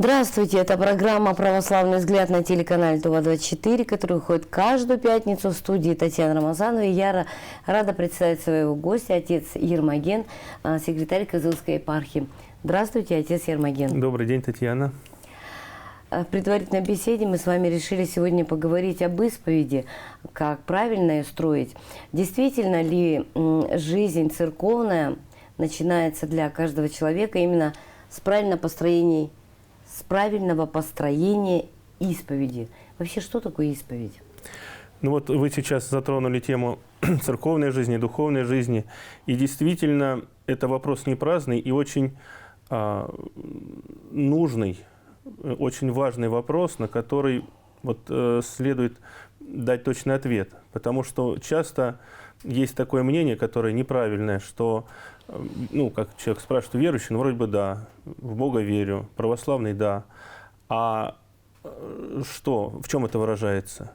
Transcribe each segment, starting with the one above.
Здравствуйте, это программа «Православный взгляд» на телеканале ТУВА-24, который выходит каждую пятницу в студии Татьяны Рамазановой. Я рада представить своего гостя, отец Ермоген, секретарь Кызылской епархии. Здравствуйте, отец Ермоген. Добрый день, Татьяна. В предварительной беседе мы с вами решили сегодня поговорить об исповеди, как правильно ее строить. Действительно ли жизнь церковная начинается для каждого человека именно с правильного построения исповеди? Вообще, что такое исповедь? Ну вот вы сейчас затронули тему церковной жизни, духовной жизни. И действительно, это вопрос не праздный и очень нужный, очень важный вопрос, на который следует дать точный ответ. Потому что часто есть такое мнение, которое неправильное, что, как человек спрашивает, верующий, вроде бы да, в Бога верю, православный да. А что, в чем это выражается?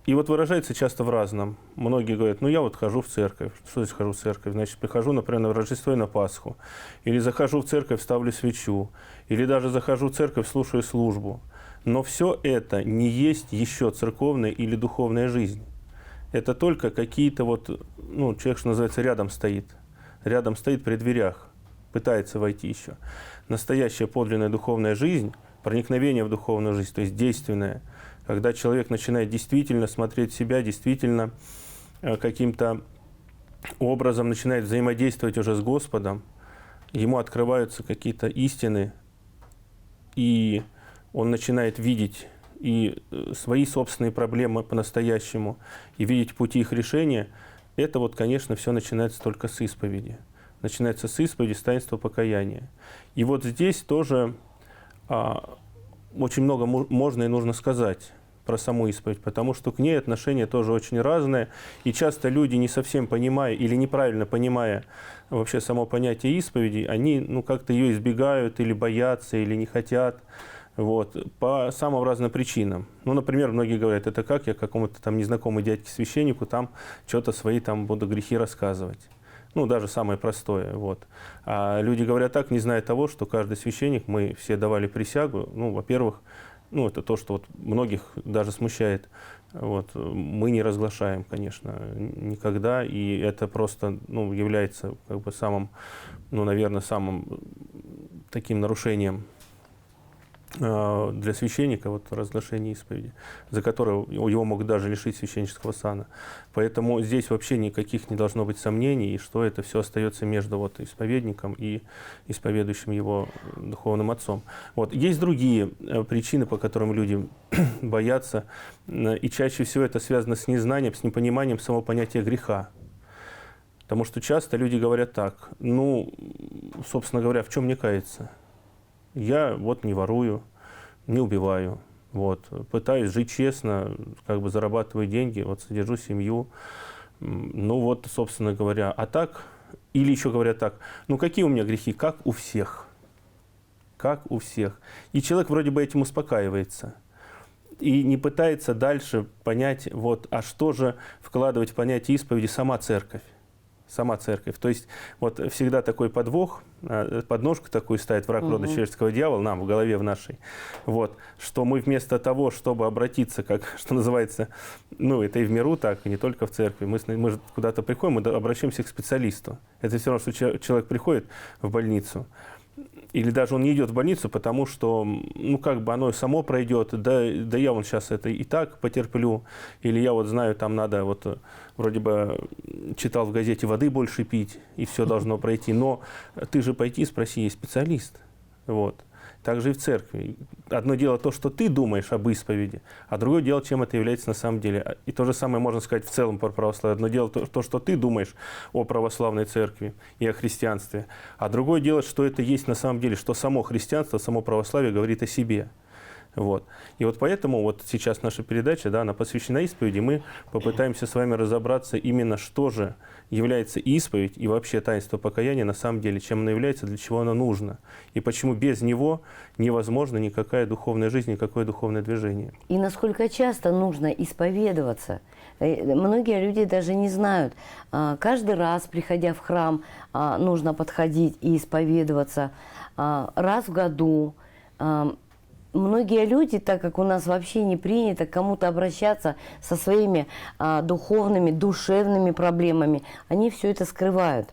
И выражается часто в разном. Многие говорят, я хожу в церковь. Что значит хожу в церковь? Значит, прихожу, например, на Рождество и на Пасху. Или захожу в церковь, ставлю свечу. Или даже захожу в церковь, слушаю службу. Но все это не есть еще церковная или духовная жизнь. Это только какие-то человек, что называется, рядом стоит при дверях, пытается войти еще. Настоящая подлинная духовная жизнь, проникновение в духовную жизнь, то есть действенная, когда человек начинает действительно смотреть себя, действительно каким-то образом начинает взаимодействовать уже с Господом, ему открываются какие-то истины, и он начинает видеть и свои собственные проблемы по-настоящему, и видеть пути их решения. Это конечно, все начинается только с исповеди. Начинается с исповеди, с таинства покаяния. И здесь тоже очень много можно и нужно сказать про саму исповедь, потому что к ней отношение тоже очень разное. И часто люди, не совсем понимая или неправильно понимая вообще само понятие исповеди, они как-то ее избегают или боятся, или не хотят. По самым разным причинам. Например, многие говорят, это как я какому-то незнакомому дядьке-священнику что-то свои буду грехи рассказывать. Даже самое простое. А люди говорят так, не зная того, что каждый священник, мы все давали присягу. Во-первых, это то, что многих даже смущает. Мы не разглашаем, конечно, никогда. И это просто является самым, наверное, самым таким нарушением для священника разглашение исповеди, за которое его могут даже лишить священнического сана. Поэтому здесь вообще никаких не должно быть сомнений, и что это все остается между исповедником и исповедующим его духовным отцом. Есть другие причины, по которым люди боятся, и чаще всего это связано с незнанием, с непониманием самого понятия греха. Потому что часто люди говорят так, собственно говоря, в чем мне каяться? Я не ворую, не убиваю, пытаюсь жить честно, зарабатываю деньги, содержу семью. Собственно говоря, а так, или еще говорят так, какие у меня грехи, как у всех. Как у всех. И человек вроде бы этим успокаивается. И не пытается дальше понять, а что же вкладывать в понятие исповеди сама церковь. Сама церковь. То есть всегда такой подвох, подножку такую ставит враг рода человеческого, дьявол, нам в голове в нашей, что мы вместо того, чтобы обратиться, что называется, это и в миру так, и не только в церкви, мы же куда-то приходим, мы обращаемся к специалисту. Это все равно, что человек приходит в больницу, или даже он не идет в больницу, потому что, оно само пройдет, да я сейчас это и так потерплю, или я знаю, там надо, вроде бы читал в газете, воды больше пить, и все должно пройти, но ты же пойти и спроси, есть специалист, Так же и в церкви. Одно дело то, что ты думаешь об исповеди, а другое дело, чем это является на самом деле. И то же самое можно сказать в целом про православие. Одно дело то, что ты думаешь о православной церкви и о христианстве, а другое дело, что это есть на самом деле, что само христианство, само православие говорит о себе. И поэтому сейчас наша передача, она посвящена исповеди. Мы попытаемся с вами разобраться именно, что же является исповедь и вообще таинство покаяния на самом деле, чем оно является, для чего оно нужно. И почему без него невозможна никакая духовная жизнь, никакое духовное движение. И насколько часто нужно исповедоваться? Многие люди даже не знают. Каждый раз, приходя в храм, нужно подходить и исповедоваться. Раз в году. многие люди, так как у нас вообще не принято к кому-то обращаться со своими духовными, душевными проблемами, они все это скрывают.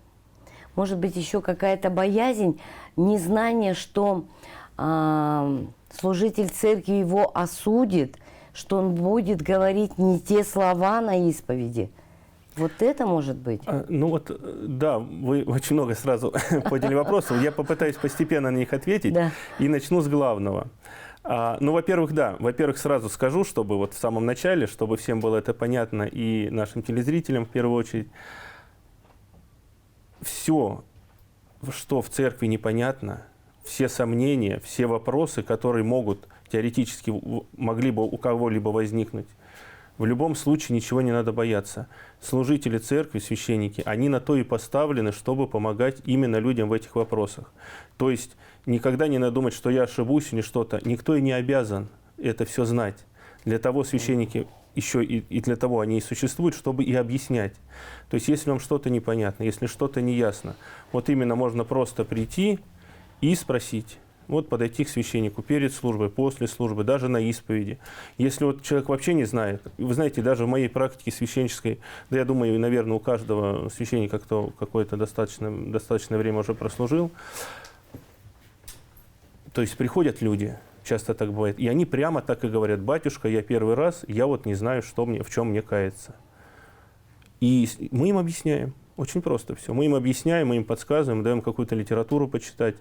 Может быть, еще какая-то боязнь, незнание, что служитель церкви его осудит, что он будет говорить не те слова на исповеди. Вот это может быть? Ну вот, да, вы очень много сразу подняли вопросов. Я попытаюсь постепенно на них ответить. Да. И начну с главного. Ну, во-первых, да. Во-первых, сразу скажу, чтобы вот в самом начале, чтобы всем было это понятно и нашим телезрителям в первую очередь. Все, что в церкви непонятно, все сомнения, все вопросы, которые могут теоретически могли бы у кого-либо возникнуть, в любом случае ничего не надо бояться. Служители церкви, священники, они на то и поставлены, чтобы помогать именно людям в этих вопросах. То есть никогда не надо думать, что я ошибусь или что-то. Никто и не обязан это все знать. Для того священники еще и для того они и существуют, чтобы и объяснять. То есть если вам что-то непонятно, если что-то неясно, вот именно можно просто прийти и спросить. Вот подойти к священнику перед службой, после службы, даже на исповеди. Если вот человек вообще не знает, вы знаете, даже в моей практике священнической, да я думаю, наверное, у каждого священника, кто какое-то достаточное время уже прослужил, то есть приходят люди, часто так бывает, и они прямо так и говорят: батюшка, я первый раз, я вот не знаю, в чем мне каяться. И мы им объясняем. Очень просто все. Мы им объясняем, мы им подсказываем, даем какую-то литературу почитать.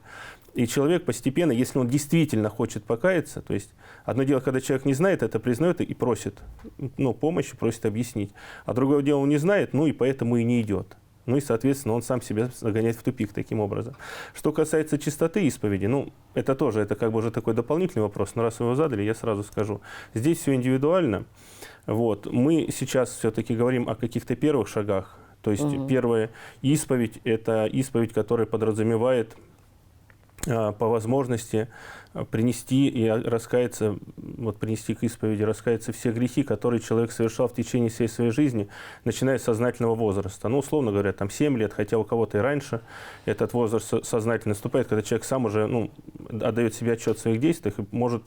И человек постепенно, если он действительно хочет покаяться, то есть одно дело, когда человек не знает, это признает и просит помощи, просит объяснить. А другое дело, он не знает, и поэтому и не идет. И, соответственно, он сам себя загоняет в тупик таким образом. Что касается чистоты исповеди, это тоже, это как бы уже такой дополнительный вопрос, но раз вы его задали, я сразу скажу. Здесь все индивидуально. Вот. Мы сейчас все-таки говорим о каких-то первых шагах. То есть первая исповедь – это исповедь, которая подразумевает по возможности принести и раскаяться, принести к исповеди, раскаяться все грехи, которые человек совершал в течение всей своей жизни, начиная с сознательного возраста. Условно говоря, 7 лет, хотя у кого-то и раньше этот возраст сознательно наступает, когда человек сам уже отдает себе отчет в своих действиях и может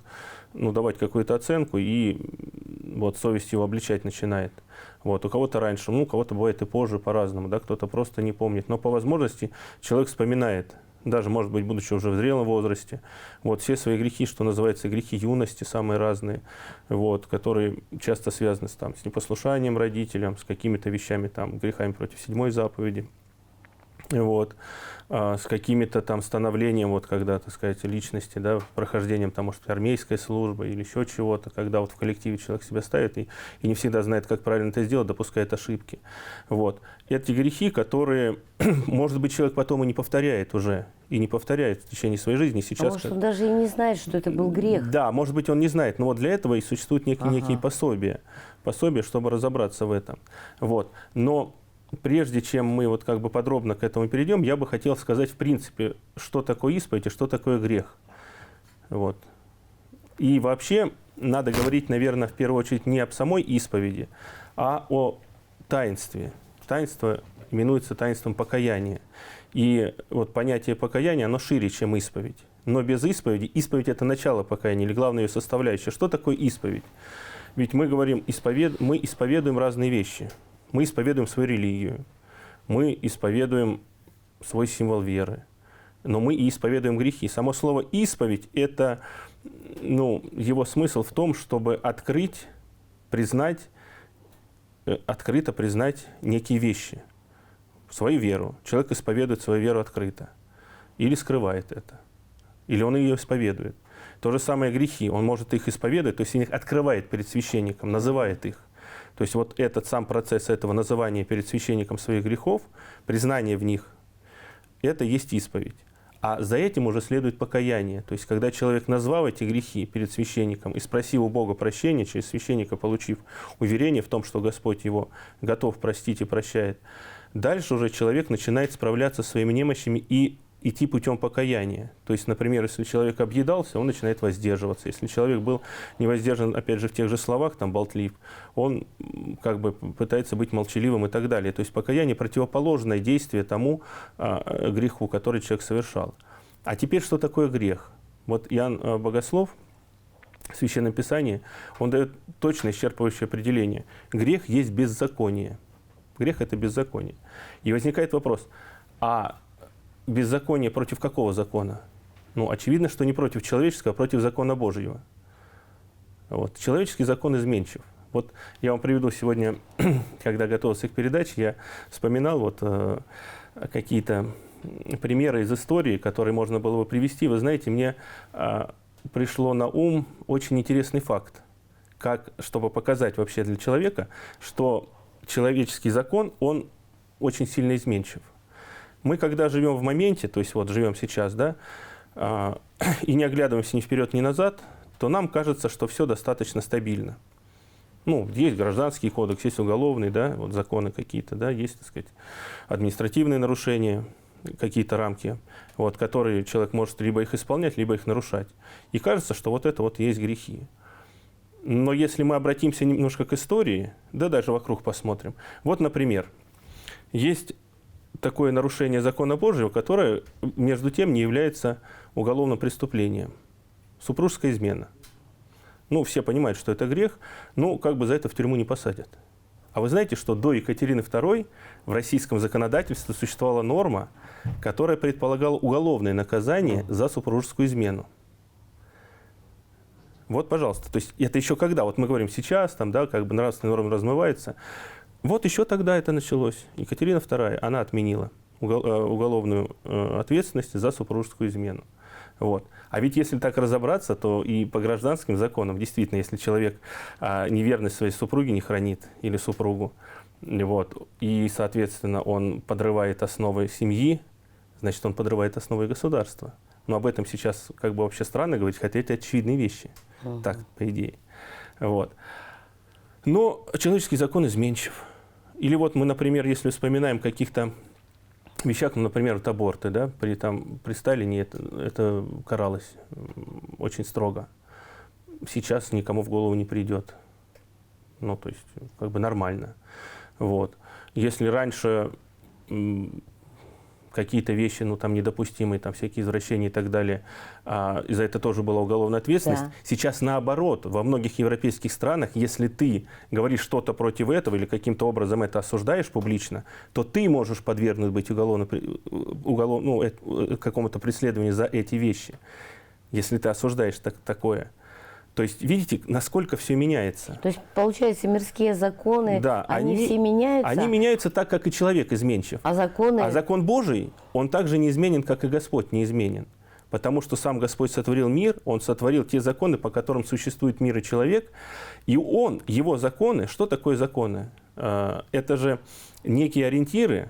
давать какую-то оценку, и совесть его обличать начинает. У кого-то раньше, у кого-то бывает и позже, по-разному, да, кто-то просто не помнит. Но по возможности человек вспоминает, даже, может быть, будучи уже в зрелом возрасте, все свои грехи, что называется, грехи юности, самые разные, которые часто связаны с непослушанием родителям, с какими-то вещами, грехами против 7-й заповеди, с какими-то становлением, когда, так сказать, личности, да, прохождением, может быть, армейской службы или еще чего-то, когда в коллективе человек себя ставит и не всегда знает, как правильно это сделать, допускает ошибки. Эти грехи, которые, может быть, человек потом и не повторяет уже, и не повторяет в течение своей жизни. Сейчас, может, он даже и не знает, что это был грех. Да, может быть, он не знает, но для этого и существуют некие пособия, чтобы разобраться в этом. Но прежде чем мы подробно к этому перейдем, я бы хотел сказать, в принципе, что такое исповедь и что такое грех. И вообще надо говорить, наверное, в первую очередь не об самой исповеди, а о таинстве. Таинство именуется таинством покаяния. И понятие покаяния, оно шире, чем исповедь. Но без исповеди, исповедь – это начало покаяния или главная ее составляющая. Что такое исповедь? Ведь мы говорим, мы исповедуем разные вещи. Мы исповедуем свою религию, мы исповедуем свой символ веры, но мы и исповедуем грехи. Само слово «исповедь» – это, его смысл в том, чтобы открыто признать некие вещи, свою веру. Человек исповедует свою веру открыто или скрывает это, или он ее исповедует. То же самое грехи, он может их исповедовать, то есть он их открывает перед священником, называет их. То есть этот сам процесс этого называния перед священником своих грехов, признание в них, это есть исповедь. А за этим уже следует покаяние. То есть когда человек назвал эти грехи перед священником и спросил у Бога прощения, через священника получив уверение в том, что Господь его готов простить и прощает, дальше уже человек начинает справляться со своими немощами и идти путем покаяния. То есть, например, если человек объедался, он начинает воздерживаться. Если человек был не воздержан, опять же, в тех же словах, болтлив, он пытается быть молчаливым и так далее. То есть покаяние – противоположное действие тому греху, который человек совершал. А теперь, что такое грех? Иоанн Богослов в Священном Писании, он дает точное исчерпывающее определение. Грех есть беззаконие. Грех – это беззаконие. И возникает вопрос, а беззаконие против какого закона? Ну, очевидно, что не против человеческого, а против закона Божьего. Вот. Человеческий закон изменчив. Вот я вам приведу сегодня, когда готовился к передаче, я вспоминал вот какие-то примеры из истории, которые можно было бы привести. Вы знаете, мне пришло на ум очень интересный факт, как, чтобы показать вообще для человека, что человеческий закон, он очень сильно изменчив. Мы, когда живем в моменте, то есть вот живем сейчас, да, и не оглядываемся ни вперед, ни назад, то нам кажется, что все достаточно стабильно. Ну, есть гражданский кодекс, есть уголовный, да, вот законы какие-то, да, есть, так сказать, административные нарушения, какие-то рамки, вот, которые человек может либо их исполнять, либо их нарушать. И кажется, что вот это вот и есть грехи. Но если мы обратимся немножко к истории, да даже вокруг посмотрим. Вот, например, есть такое нарушение закона Божьего, которое, между тем, не является уголовным преступлением. Супружеская измена. Ну, все понимают, что это грех, но как бы за это в тюрьму не посадят. А вы знаете, что до Екатерины II в российском законодательстве существовала норма, которая предполагала уголовное наказание за супружескую измену? Вот, пожалуйста. То есть это еще когда? Вот мы говорим сейчас, там, да, как бы нравственная норма размывается. Вот еще тогда это началось. Екатерина II, она отменила уголовную ответственность за супружескую измену. Вот. А ведь если так разобраться, то и по гражданским законам, действительно, если человек неверность своей супруге не хранит или супругу, вот, и, соответственно, он подрывает основы семьи, значит, он подрывает основы государства. Но об этом сейчас как бы вообще странно говорить, хотя это очевидные вещи. Так, по идее. Вот. Но человеческий закон изменчив. Или вот мы, например, если вспоминаем каких-то вещах, ну, например, вот аборты, да, при Сталине это каралось очень строго. Сейчас никому в голову не придет. Ну, то есть, как бы нормально. Вот. Если раньше какие-то вещи, ну, там, недопустимые, там, всякие извращения и так далее, и за это тоже была уголовная ответственность. Да. Сейчас наоборот, во многих европейских странах, если ты говоришь что-то против этого или каким-то образом это осуждаешь публично, то ты можешь подвергнуть быть какому-то преследованию за эти вещи, если ты осуждаешь такое. То есть, видите, насколько все меняется. То есть, получается, мирские законы, да, они все меняются? Они меняются так, как и человек изменчив. А закон Божий, он также неизменен, как и Господь неизменен. Потому что сам Господь сотворил мир, Он сотворил те законы, по которым существует мир и человек. И его законы, что такое законы? Это же некие ориентиры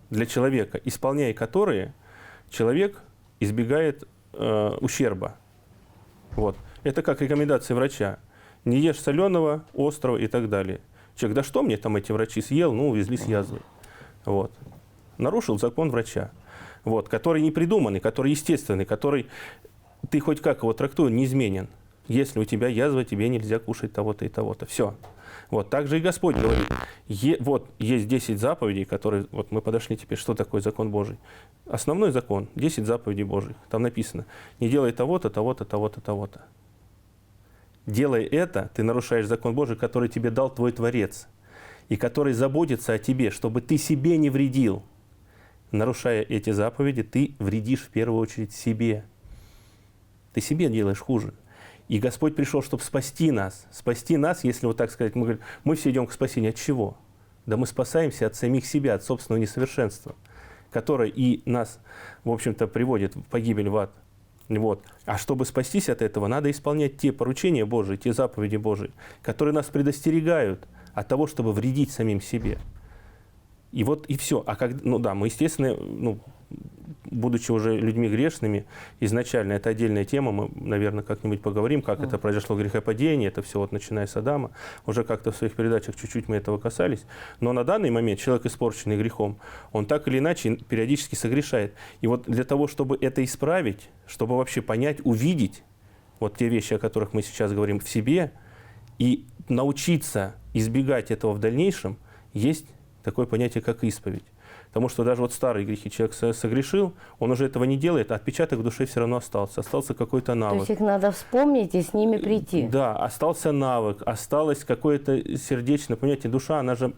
для человека, исполняя которые человек избегает ущерба. Вот. Это как рекомендации врача. Не ешь соленого, острого и так далее. Человек, да что мне там эти врачи съел, ну, увезли с язвой. Вот. Нарушил закон врача. Вот. Который не придуманный, который естественный, который ты хоть как его трактуй, неизменен. Если у тебя язва, тебе нельзя кушать того-то и того-то. Все. Вот. Так же и Господь говорит. Вот есть 10 заповедей, которые... Вот мы подошли теперь, что такое закон Божий. Основной закон, 10 заповедей Божьих. Там написано, не делай того-то, того-то, того-то, того-то. Делая это, ты нарушаешь закон Божий, который тебе дал твой Творец, и который заботится о тебе, чтобы ты себе не вредил. Нарушая эти заповеди, ты вредишь в первую очередь себе. Ты себе делаешь хуже. И Господь пришел, чтобы спасти нас. Спасти нас, если вот так сказать, мы говорим, мы все идем к спасению. От чего? Да мы спасаемся от самих себя, от собственного несовершенства, которое и нас, в общем-то, приводит в погибель, в ад. Вот. А чтобы спастись от этого, надо исполнять те поручения Божии, те заповеди Божии, которые нас предостерегают от того, чтобы вредить самим себе. И вот и все. А как, ну да, мы, естественно, ну, будучи уже людьми грешными, изначально это отдельная тема, мы, наверное, как-нибудь поговорим, как это произошло грехопадение, это все вот начиная с Адама. Уже как-то в своих передачах чуть-чуть мы этого касались. Но на данный момент человек, испорченный грехом, он так или иначе периодически согрешает. И вот для того, чтобы это исправить, чтобы вообще понять, увидеть вот те вещи, о которых мы сейчас говорим, в себе, и научиться избегать этого в дальнейшем, есть такое понятие, как исповедь. Потому что даже вот старые грехи человек согрешил, он уже этого не делает, а отпечаток в душе все равно остался. Остался какой-то То навык. есть их надо вспомнить и с ними прийти. Да, остался навык, осталось какое-то сердечное, понимаете, душа, она же,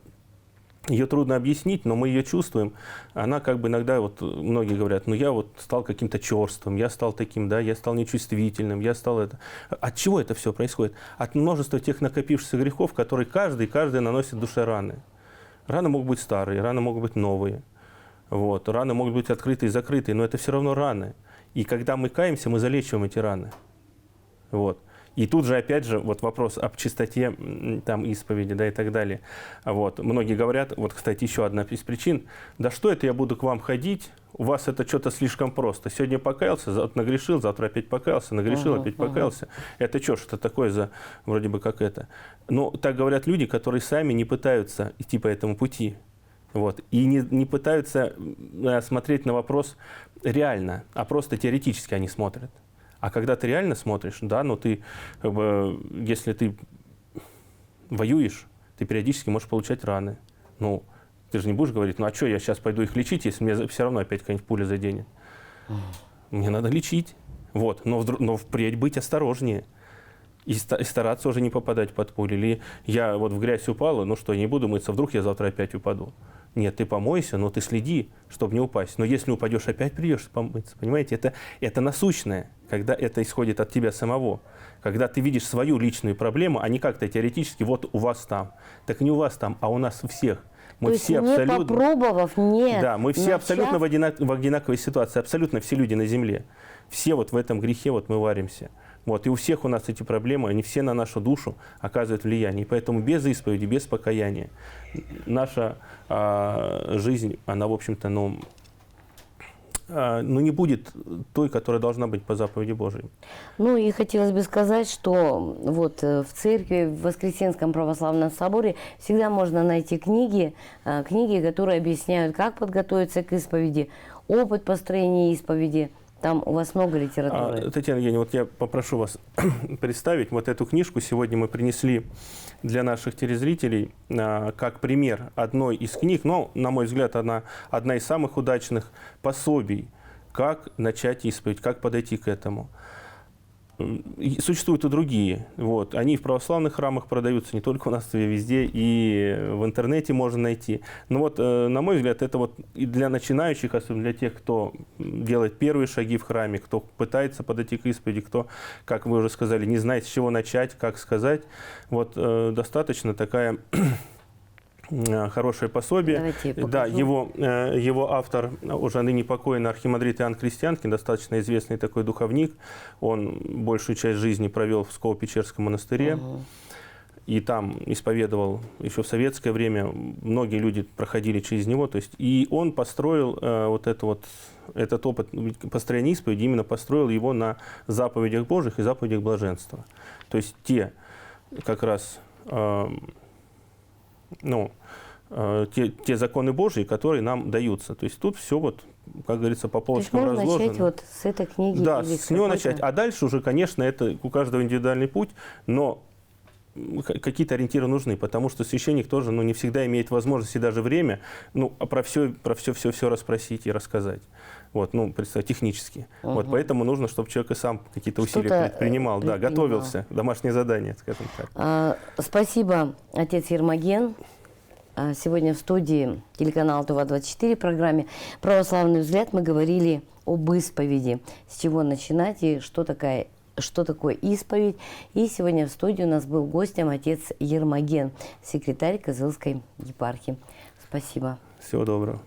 ее трудно объяснить, но мы ее чувствуем. Она как бы иногда, вот многие говорят, ну я вот стал каким-то черствым, я стал таким, да, я стал нечувствительным, я стал это. От чего это все происходит? От множества тех накопившихся грехов, которые каждый наносит душе раны. Раны могут быть старые, раны могут быть новые. Вот. Раны могут быть открытые и закрытые, но это все равно раны. И когда мы каемся, мы залечиваем эти раны. Вот. И тут же, опять же, вот вопрос об чистоте там, исповеди, да, и так далее. Вот. Многие говорят, вот, кстати, еще одна из причин, да что это я буду к вам ходить, у вас это что-то слишком просто. Сегодня покаялся, завтра нагрешил, завтра опять покаялся, нагрешил, опять покаялся. Это что такое за, вроде бы, как это? Ну, так говорят люди, которые сами не пытаются идти по этому пути. Вот. И не пытаются смотреть на вопрос реально, а просто теоретически они смотрят. А когда ты реально смотришь, да, ну ты, как бы, если ты воюешь, ты периодически можешь получать раны. Ну, ты же не будешь говорить, ну а что, я сейчас пойду их лечить, если мне все равно опять какая-нибудь пуля заденет. Мне надо лечить. Вот. Но впредь быть осторожнее. И стараться уже не попадать под пули. Или я вот в грязь упала, ну что, я не буду мыться, вдруг я завтра опять упаду. Нет, ты помойся, но ты следи, чтобы не упасть. Но если упадешь, опять придешь помыться. Понимаете, это насущное, когда это исходит от тебя самого. Когда ты видишь свою личную проблему, а не как-то теоретически, вот у вас там. Так не у вас там, а у нас у всех. Мы То все есть абсолютно, не попробовав, не да, мы все начав, абсолютно в одинаковой ситуации, абсолютно все люди на земле. Все вот в этом грехе вот мы варимся. Вот, и у всех у нас эти проблемы, они все на нашу душу оказывают влияние. И поэтому без исповеди, без покаяния наша жизнь, она, в общем-то, ну, не будет той, которая должна быть по заповеди Божией. Ну и хотелось бы сказать, что вот в церкви, в Воскресенском православном соборе всегда можно найти книги, которые объясняют, как подготовиться к исповеди, опыт построения исповеди. Там у вас много литературы. Татьяна Евгеньевна, вот я попрошу вас представить вот эту книжку. Сегодня мы принесли для наших телезрителей как пример одной из книг, но, на мой взгляд, она одна из самых удачных пособий, как начать исповедь, как подойти к этому. И существуют и другие. Вот. Они в православных храмах продаются, не только у нас, везде, и в интернете можно найти. Но вот, на мой взгляд, это вот и для начинающих, особенно для тех, кто делает первые шаги в храме, кто пытается подойти к исповеди, кто, как вы уже сказали, не знает, с чего начать, как сказать. Вот достаточно такая хорошее пособие. Да, его автор, уже ныне покойный архимандрит Иоанн Крестьянкин, достаточно известный такой духовник. Он большую часть жизни провел в Псково-Печерском монастыре. И там исповедовал еще в советское время. Многие люди проходили через него. То есть, и он построил этот опыт построения исповеди, именно построил его на заповедях Божьих и заповедях блаженства. То есть те как раз... те законы Божьи, которые нам даются. То есть тут все вот, как говорится, по полочкам разложено. Можно начать вот с этой книги. Да, с него начать. А дальше уже, конечно, это у каждого индивидуальный путь, но какие-то ориентиры нужны, потому что священник тоже не всегда имеет возможность и даже время про все расспросить и рассказать. Вот, представь, технически. Вот, поэтому нужно, чтобы человек и сам какие-то усилия предпринимал, да, готовился, домашнее задание, скажем так. Спасибо, отец Ермоген. Сегодня в студии телеканала ТУВА-24 в программе «Православный взгляд» мы говорили об исповеди, с чего начинать и что такое исповедь. И сегодня в студии у нас был гостем отец Ермоген, секретарь Козылской епархии. Спасибо. Всего доброго.